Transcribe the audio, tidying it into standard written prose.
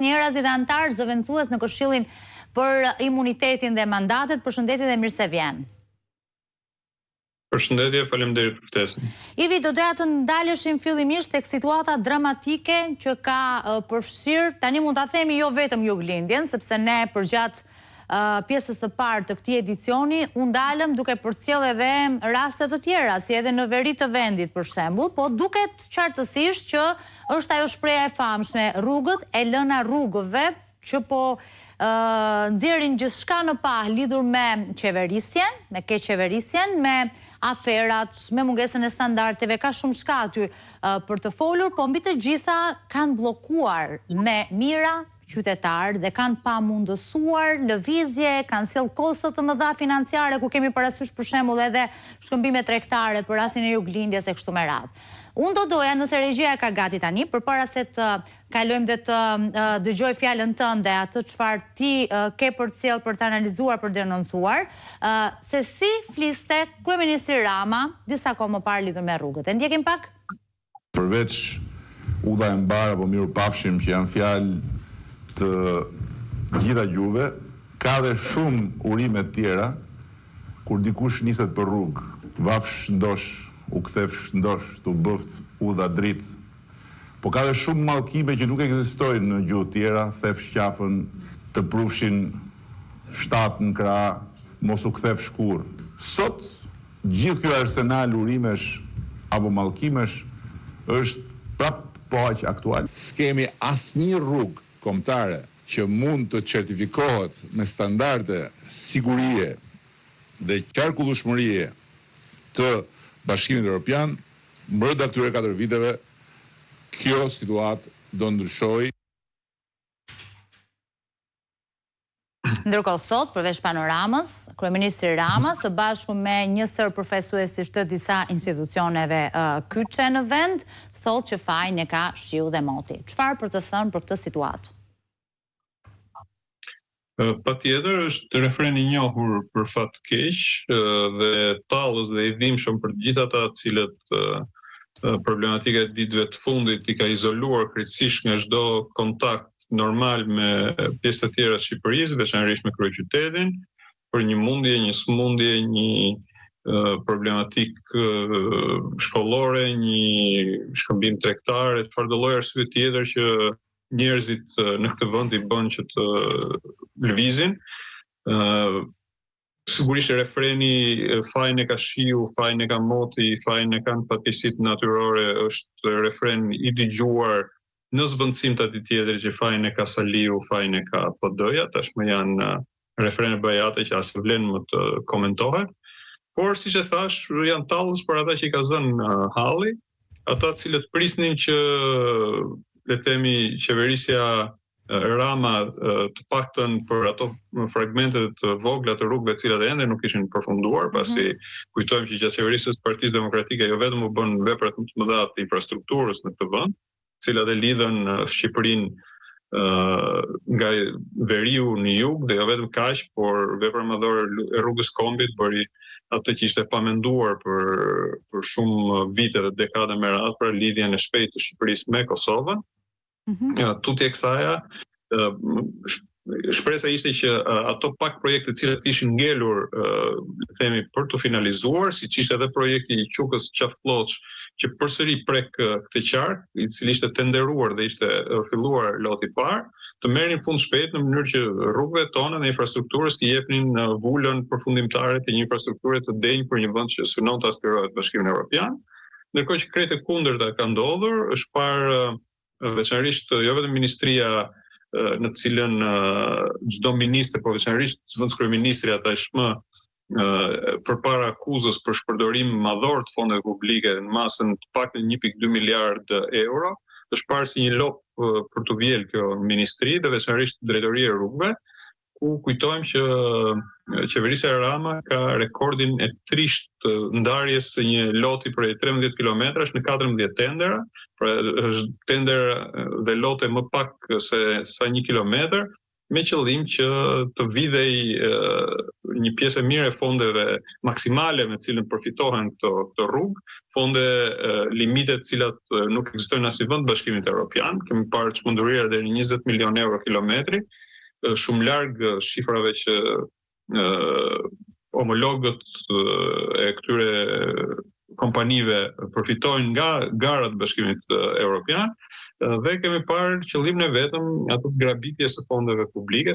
Njerazi dhe antar zëvendësues në Këshillin për Imunitetin dhe Mandatet. Përshëndetje dhe mirë se vjen. Përshëndetje, faleminderit për ftesën. Ivi, do doja të ndaleshim fillimisht tek situata dramatike që ka përfshirë, tani mund ta themi jo vetëm Juglindjen, sepse ne përgjatë pjesës së parë të këtij edicioni u ndalëm duke përcjell edhe raste të tjera, si edhe në veri të vendit për shembull, po duket qartësisht që është ajo shpreha e famshme, rrugët e lëna rrugëve, që po nxjerrin gjithçka në pah lidhur me qeverisjen, me keqeverisjen, me aferat, me mungesën e standardeve, ka shumë shka aty për të folur, po mbi të gjitha kanë bllokuar me mira qytetarë dhe kanë pamundësuar lëvizje, kanë sjell kosto të mëdha financiare, ku kemi parasysh për shembull edhe shkëmbime tregtare për rastin e Juglindjes e kështu me radhë. Unë do doja, nëse regjia ka gati tani, përpara se të kalojmë dhe të dëgjoj fjalën tënde, atë çfarë ti ke përcjell për të analizuar, për denoncuar, se si fliste kryeministri Rama disa kohë më parë lidhur me rrugët. E ndjekim pak? Përveç udha e mbar apo mirupafshim që janë fjalë të gjitha gjuhëve, ka dhe shumë urime të tjera kur dikush niset për rrugë, vafsh ndosh, u kthefsh ndosh, të bëft udha dritë. Po ka dhe shumë mallkime që nuk ekzistojnë në gjuhë tjera, thefsh qafën, të prufshin shtatë në krah, mos u kthefsh kurrë. Sot gjithë ky arsenal urimesh apo mallkimesh është prap po aq aktual. S'kemi asnjë rrugë kombëtare që mund të certifikohet me standarde sigurie dhe qarkullueshmërie të Bashkimit Evropian, brenda këtyre 4 viteve, kjo situatë do ndryshoj. Ndërkohë sot, përveç panoramës, kryeministri Rama së bashku me një sër përfaqësuesish të disa institucioneve kyçe në vend, thotë që fajin e ka shiu dhe moti. Çfarë për të thënë për këtë situatë? Patjetër është refren i njohur për fat keq dhe tallës dhe i dhimbshëm për të gjithë ata të cilët problematika e ditëve të fundit i ka izoluar krejtësisht nga çdo kontakt normal me pjesë të tjera të Shqipërisë, veçanërisht me kryeqytetin, për një mundje, një smundje, një problematik shkollore, një shkëmbim tregtar, çfarëdo lloj arsye tjetër që njerëzit në këtë vend i bën që të lëvizin. Sigurisht refreni fajin e ka shiu, fajin e ka moti, fajin e kanë fatkeqësitë natyrore është refren i dëgjuar në zvendësim të atij tjetrit që fajin e ka Saliu, fajin e ka PD-ja, tashmë janë refrene bajate që as vlen më të komentohet. Por siç e thash, janë tallës për ata që i ka zënë halli, ata të cilët prisnin që le të themi qeverisja Rama të paktën për ato fragmente të vogla të rrugëve të cilat ende nuk ishin përfunduar, pasi kujtojmë që gjatë qeverisjes së Partisë Demokratike jo vetëm u bën vepra të mëdha të infrastrukturës në këtë vend, të cilat e lidhen Shqipërinë nga veriu në jug dhe jo vetëm kaq, por vepra mëdhore e rrugës Kombit bëri atë që ishte pamenduar për shumë vite dhe dekada me radhë, pra lidhjen e shpejtë të Shqipërisë me Kosovën. Tutje kësaja, shpresa ishte që ato pak projekte të cilat ishin ngelur, le themi, për të finalizuar, siç ishte edhe projekti i Qukës Qafploç, që përsëri prek këtë qark, i cili ishte tenderuar dhe ishte filluar loti i parë, të merrin fund shpejt në mënyrë që rrugëve tona dhe infrastrukturës të jepnin vulën përfundimtare të një infrastrukture të denjë për një vend që synon të aspirohet Bashkimin Evropian. Ndërkohë që krejt e kundërta ka ndodhur, është parë veçanërisht jo vetëm ministria në të cilën çdo ministër, por veçanërisht zëvendëskryeministri tashmë përpara akuzës për shpërdorim madhor të fondeve publike në masën të paktën 1.2 miliard euro, është parë si një lop për të vjedhur kjo ministri dhe veçanërisht drejtoria e rrugëve, ku kujtojmë që qeverisja Rama ka rekordin e trisht të ndarjes së një loti prej 13 kilometrash në 14 tendera, pra është tender dhe lote më pak se sa 1 kilometër, me qëllim që të vidhej një pjesë e mirë e fondeve maksimale me cilën përfitohen këto rrugë, fonde limite të cilat nuk ekzistojnë as në vend Bashkimit Evropian. Kemi parë çmendurira deri në 20 milion euro kilometri, shumë larg shifrave që homologët e këtyre kompanive përfitojnë nga garat e Bashkimit Evropian. Dhe kemi parë qëllimin e vetëm atë të grabitjes së fondeve publike,